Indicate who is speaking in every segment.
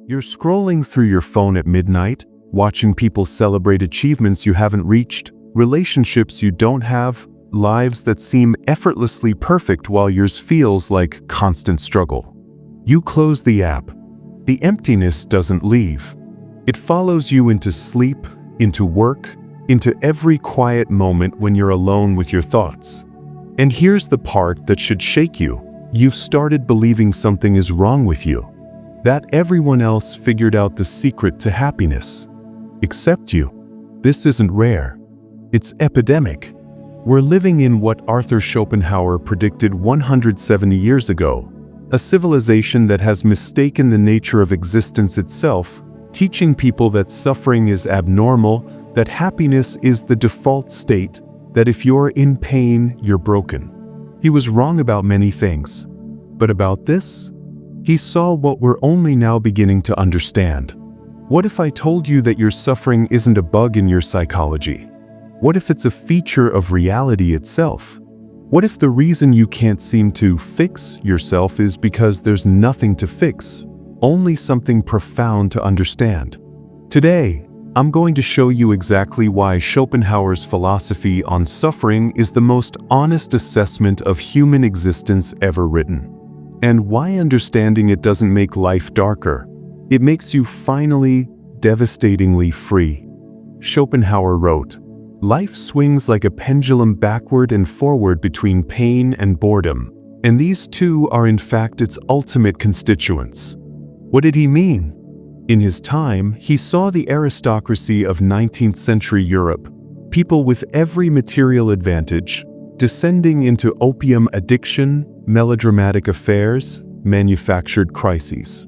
Speaker 1: You're scrolling through your phone at midnight, watching people celebrate achievements you haven't reached, relationships you don't have, lives that seem effortlessly perfect while yours feels like constant struggle. You close the app. The emptiness doesn't leave. It follows you into sleep, into work, into every quiet moment when you're alone with your thoughts. And here's the part that should shake you. You've started believing something is wrong with you, that everyone else figured out the secret to happiness, except you. This isn't rare. It's epidemic. We're living in what Arthur Schopenhauer predicted 170 years ago, a civilization that has mistaken the nature of existence itself, teaching people that suffering is abnormal, that happiness is the default state, that if you're in pain, you're broken. He was wrong about many things, but about this, he saw what we're only now beginning to understand. What if I told you that your suffering isn't a bug in your psychology? What if it's a feature of reality itself? What if the reason you can't seem to fix yourself is because there's nothing to fix, only something profound to understand? Today, I'm going to show you exactly why Schopenhauer's philosophy on suffering is the most honest assessment of human existence ever written, and why understanding it doesn't make life darker. It makes you finally, devastatingly free. Schopenhauer wrote, "Life swings like a pendulum backward and forward between pain and boredom, and these two are in fact its ultimate constituents." What did he mean? In his time, he saw the aristocracy of 19th century Europe, people with every material advantage, descending into opium addiction, melodramatic affairs, manufactured crises.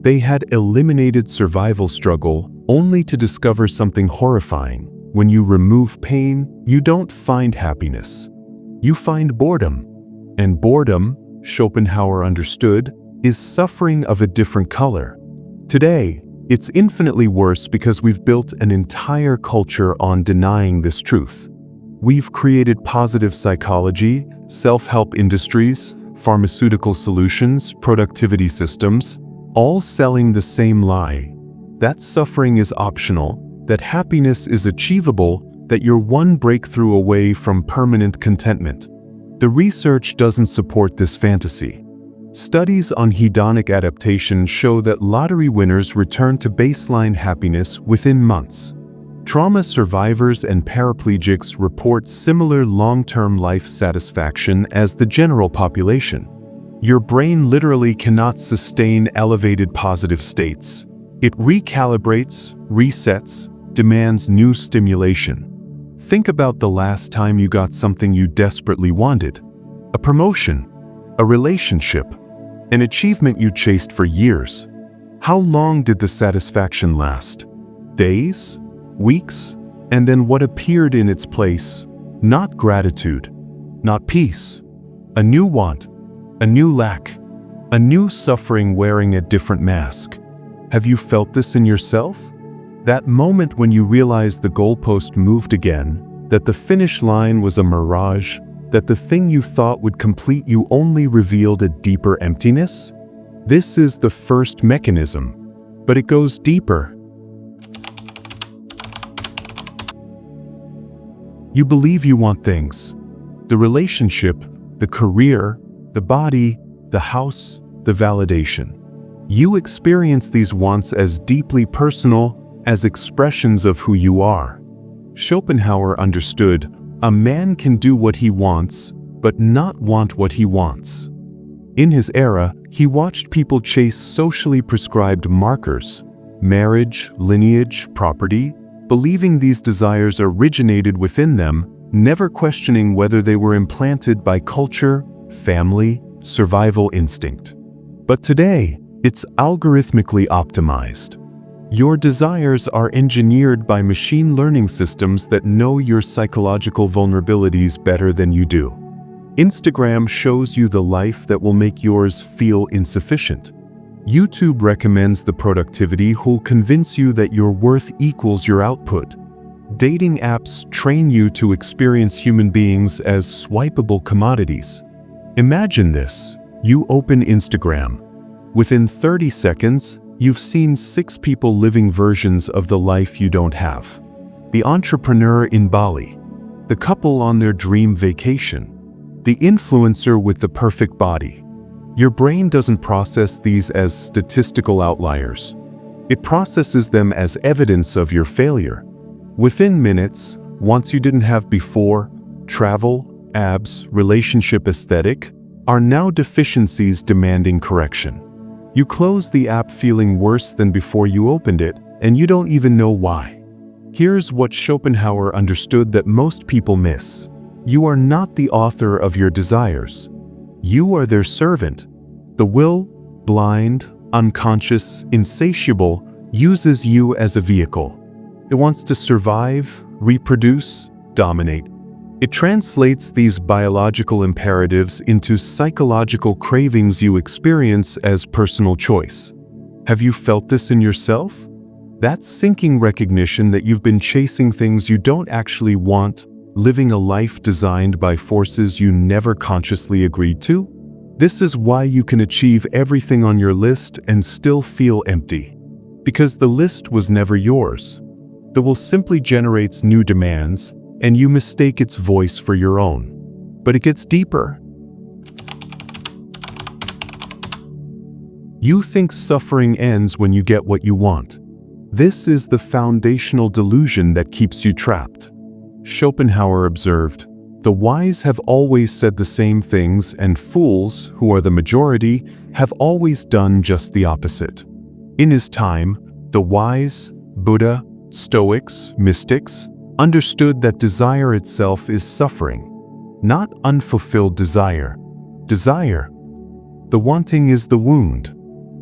Speaker 1: They had eliminated survival struggle only to discover something horrifying. When you remove pain, you don't find happiness. You find boredom. And boredom, Schopenhauer understood, is suffering of a different color. Today, it's infinitely worse because we've built an entire culture on denying this truth. We've created positive psychology, self-help industries, pharmaceutical solutions, productivity systems, all selling the same lie: that suffering is optional, that happiness is achievable, that you're one breakthrough away from permanent contentment. The research doesn't support this fantasy. Studies on hedonic adaptation show that lottery winners return to baseline happiness within months. Trauma survivors and paraplegics report similar long-term life satisfaction as the general population. Your brain literally cannot sustain elevated positive states. It recalibrates, resets, demands new stimulation. Think about the last time you got something you desperately wanted: a promotion, a relationship, an achievement you chased for years. How long did the satisfaction last? Days? Weeks? And then what appeared in its place? Not gratitude, not peace. A new want, a new lack, a new suffering wearing a different mask. Have you felt this in yourself? That moment when you realized the goalpost moved again, that the finish line was a mirage, that the thing you thought would complete you only revealed a deeper emptiness? This is the first mechanism, but it goes deeper. You believe you want things: the relationship, the career, the body, the house, the validation. You experience these wants as deeply personal, as expressions of who you are. Schopenhauer understood a man can do what he wants, but not want what he wants. In his era, he watched people chase socially prescribed markers: marriage, lineage, property, believing these desires originated within them, never questioning whether they were implanted by culture, family, survival instinct. But today, it's algorithmically optimized. Your desires are engineered by machine learning systems that know your psychological vulnerabilities better than you do. Instagram shows you the life that will make yours feel insufficient. YouTube recommends the productivity who'll convince you that your worth equals your output. Dating apps train you to experience human beings as swipeable commodities. Imagine this: you open Instagram. Within 30 seconds, You've seen 6 people living versions of the life you don't have. The entrepreneur in Bali, the couple on their dream vacation, the influencer with the perfect body. Your brain doesn't process these as statistical outliers. It processes them as evidence of your failure. Within minutes, wants you didn't have before, travel, abs, relationship aesthetic, are now deficiencies demanding correction. You close the app feeling worse than before you opened it, and you don't even know why. Here's what Schopenhauer understood that most people miss. You are not the author of your desires. You are their servant. The will, blind, unconscious, insatiable, uses you as a vehicle. It wants to survive, reproduce, dominate. It translates these biological imperatives into psychological cravings you experience as personal choice. Have you felt this in yourself? That sinking recognition that you've been chasing things you don't actually want, living a life designed by forces you never consciously agreed to? This is why you can achieve everything on your list and still feel empty. Because the list was never yours. The will simply generates new demands, and you mistake its voice for your own. But it gets deeper. You think suffering ends when you get what you want. This is the foundational delusion that keeps you trapped. Schopenhauer observed, "The wise have always said the same things, and fools, who are the majority, have always done just the opposite." In his time, the wise, Buddha, Stoics, mystics, understood that desire itself is suffering, not unfulfilled desire. Desire. The wanting is the wound.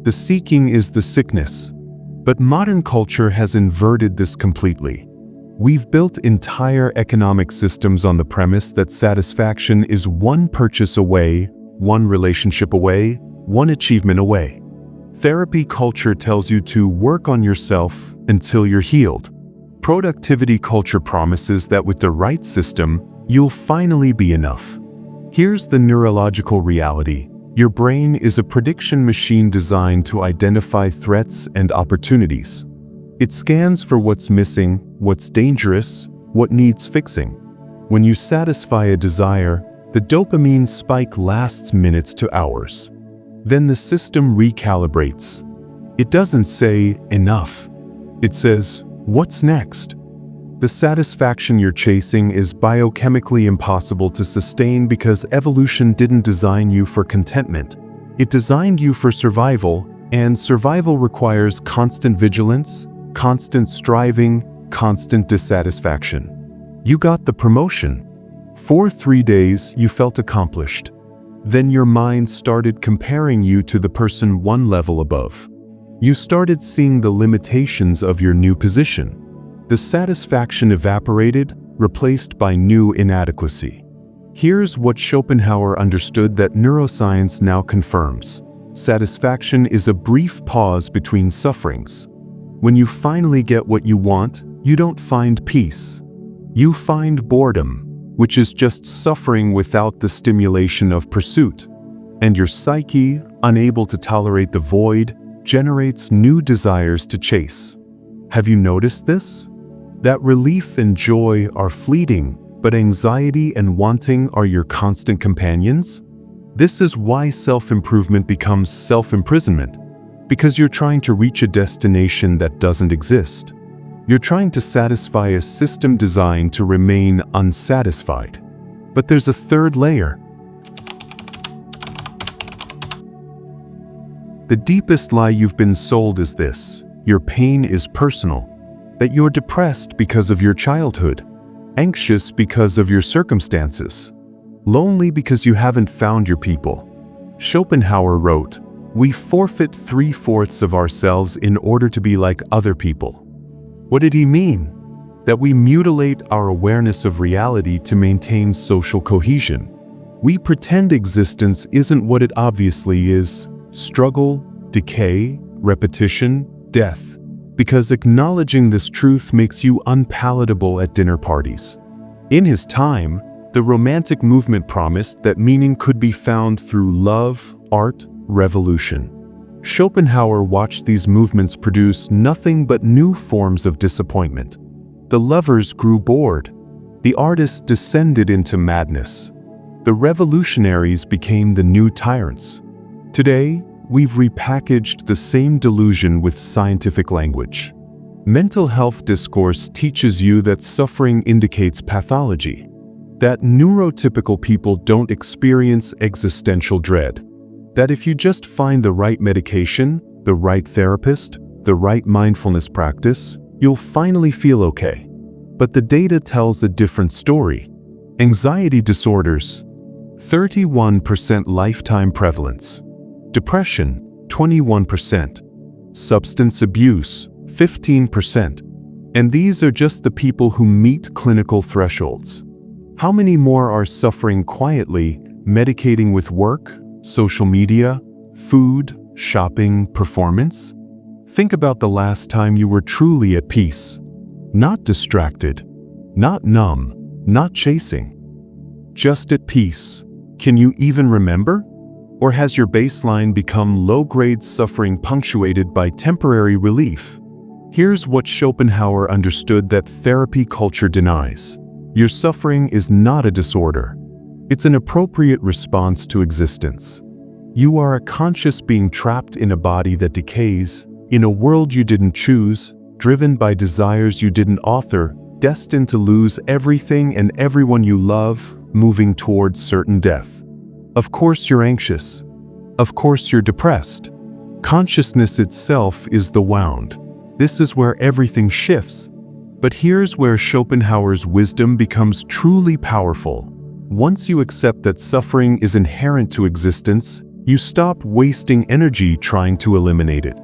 Speaker 1: The seeking is the sickness. But modern culture has inverted this completely. We've built entire economic systems on the premise that satisfaction is one purchase away, one relationship away, one achievement away. Therapy culture tells you to work on yourself until you're healed. Productivity culture promises that with the right system, you'll finally be enough. Here's the neurological reality. Your brain is a prediction machine designed to identify threats and opportunities. It scans for what's missing, what's dangerous, what needs fixing. When you satisfy a desire, the dopamine spike lasts minutes to hours. Then the system recalibrates. It doesn't say, enough. It says, what's next? The satisfaction you're chasing is biochemically impossible to sustain because evolution didn't design you for contentment. It designed you for survival, and survival requires constant vigilance, constant striving, constant dissatisfaction. You got the promotion. For 3 days, you felt accomplished. Then your mind started comparing you to the person one level above. You started seeing the limitations of your new position. The satisfaction evaporated, replaced by new inadequacy. Here's what Schopenhauer understood that neuroscience now confirms. Satisfaction is a brief pause between sufferings. When you finally get what you want, you don't find peace. You find boredom, which is just suffering without the stimulation of pursuit. And your psyche, unable to tolerate the void, generates new desires to chase. Have you noticed this? That relief and joy are fleeting, but anxiety and wanting are your constant companions? This is why self-improvement becomes self-imprisonment, because you're trying to reach a destination that doesn't exist. You're trying to satisfy a system designed to remain unsatisfied. But there's a third layer. The deepest lie you've been sold is this: your pain is personal, that you're depressed because of your childhood, anxious because of your circumstances, lonely because you haven't found your people. Schopenhauer wrote, "We forfeit 3/4 of ourselves in order to be like other people." What did he mean? That we mutilate our awareness of reality to maintain social cohesion. We pretend existence isn't what it obviously is: struggle, decay, repetition, death. Because acknowledging this truth makes you unpalatable at dinner parties. In his time, the Romantic movement promised that meaning could be found through love, art, revolution. Schopenhauer watched these movements produce nothing but new forms of disappointment. The lovers grew bored. The artists descended into madness. The revolutionaries became the new tyrants. Today, we've repackaged the same delusion with scientific language. Mental health discourse teaches you that suffering indicates pathology, that neurotypical people don't experience existential dread, that if you just find the right medication, the right therapist, the right mindfulness practice, you'll finally feel okay. But the data tells a different story. Anxiety disorders, 31% lifetime prevalence. Depression, 21%. Substance abuse, 15%. And these are just the people who meet clinical thresholds. How many more are suffering quietly, medicating with work, social media, food, shopping, performance? Think about the last time you were truly at peace. Not distracted, not numb, not chasing. Just at peace. Can you even remember? Or has your baseline become low-grade suffering punctuated by temporary relief? Here's what Schopenhauer understood that therapy culture denies. Your suffering is not a disorder. It's an appropriate response to existence. You are a conscious being trapped in a body that decays, in a world you didn't choose, driven by desires you didn't author, destined to lose everything and everyone you love, moving towards certain death. Of course you're anxious. Of course you're depressed. Consciousness itself is the wound. This is where everything shifts. But here's where Schopenhauer's wisdom becomes truly powerful. Once you accept that suffering is inherent to existence, you stop wasting energy trying to eliminate it.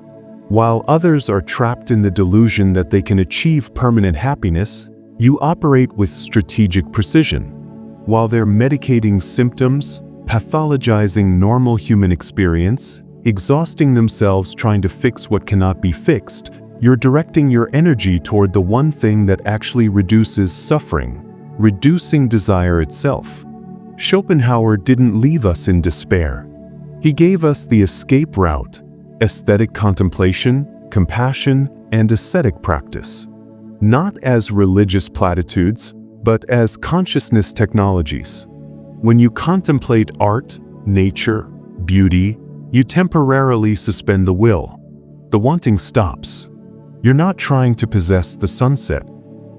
Speaker 1: While others are trapped in the delusion that they can achieve permanent happiness, you operate with strategic precision. While they're medicating symptoms, pathologizing normal human experience, exhausting themselves trying to fix what cannot be fixed, you're directing your energy toward the one thing that actually reduces suffering, reducing desire itself. Schopenhauer didn't leave us in despair. He gave us the escape route: aesthetic contemplation, compassion, and ascetic practice. Not as religious platitudes, but as consciousness technologies. When you contemplate art, nature, beauty, you temporarily suspend the will. The wanting stops. You're not trying to possess the sunset.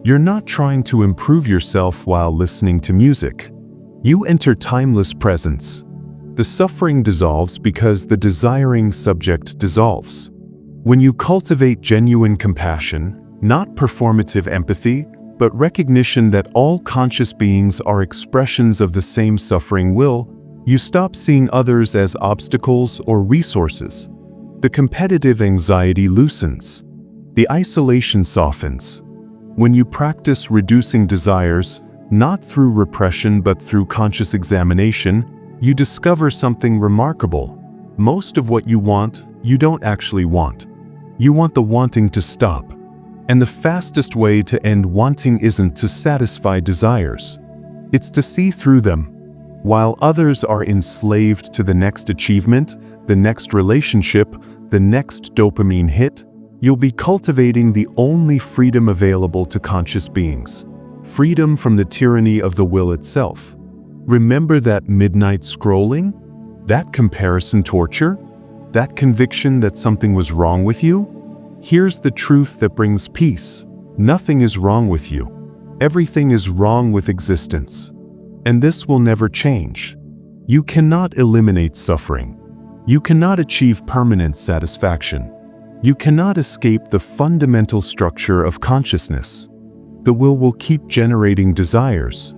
Speaker 1: You're not trying to improve yourself while listening to music. You enter timeless presence. The suffering dissolves because the desiring subject dissolves. When you cultivate genuine compassion, not performative empathy, but recognition that all conscious beings are expressions of the same suffering will, you stop seeing others as obstacles or resources. The competitive anxiety loosens. The isolation softens. When you practice reducing desires, not through repression but through conscious examination, you discover something remarkable. Most of what you want, you don't actually want. You want the wanting to stop. And the fastest way to end wanting isn't to satisfy desires. It's to see through them. While others are enslaved to the next achievement, the next relationship, the next dopamine hit, you'll be cultivating the only freedom available to conscious beings. Freedom from the tyranny of the will itself. Remember that midnight scrolling? That comparison torture? That conviction that something was wrong with you? Here's the truth that brings peace. Nothing is wrong with you. Everything is wrong with existence. And this will never change. You cannot eliminate suffering. You cannot achieve permanent satisfaction. You cannot escape the fundamental structure of consciousness. The will keep generating desires.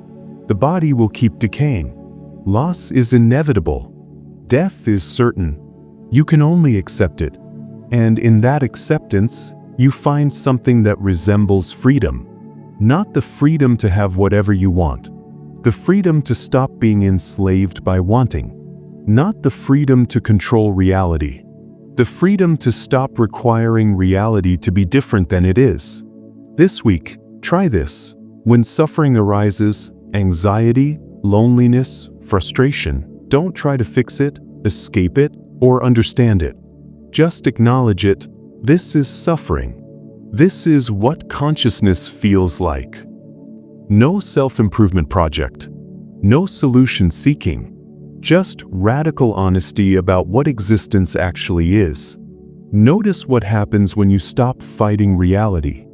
Speaker 1: The body will keep decaying. Loss is inevitable. Death is certain. You can only accept it. And in that acceptance, you find something that resembles freedom. Not the freedom to have whatever you want. The freedom to stop being enslaved by wanting. Not the freedom to control reality. The freedom to stop requiring reality to be different than it is. This week, try this. When suffering arises, anxiety, loneliness, frustration, don't try to fix it, escape it, or understand it. Just acknowledge it. This is suffering. This is what consciousness feels like. No self-improvement project. No solution seeking. Just radical honesty about what existence actually is. Notice what happens when you stop fighting reality.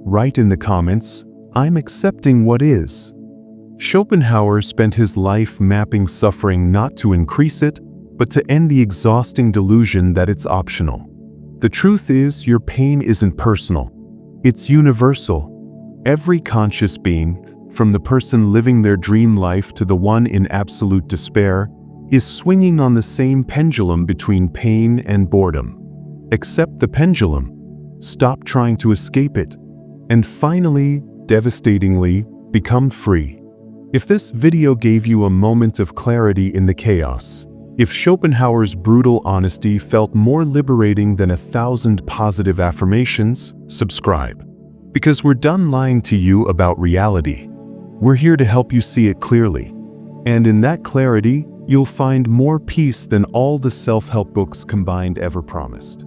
Speaker 1: Write in the comments, "I'm accepting what is." Schopenhauer spent his life mapping suffering not to increase it, but to end the exhausting delusion that it's optional. The truth is, your pain isn't personal. It's universal. Every conscious being, from the person living their dream life to the one in absolute despair, is swinging on the same pendulum between pain and boredom. Accept the pendulum. Stop trying to escape it. And finally, devastatingly, become free. If this video gave you a moment of clarity in the chaos, if Schopenhauer's brutal honesty felt more liberating than 1,000 positive affirmations, subscribe. Because we're done lying to you about reality. We're here to help you see it clearly. And in that clarity, you'll find more peace than all the self-help books combined ever promised.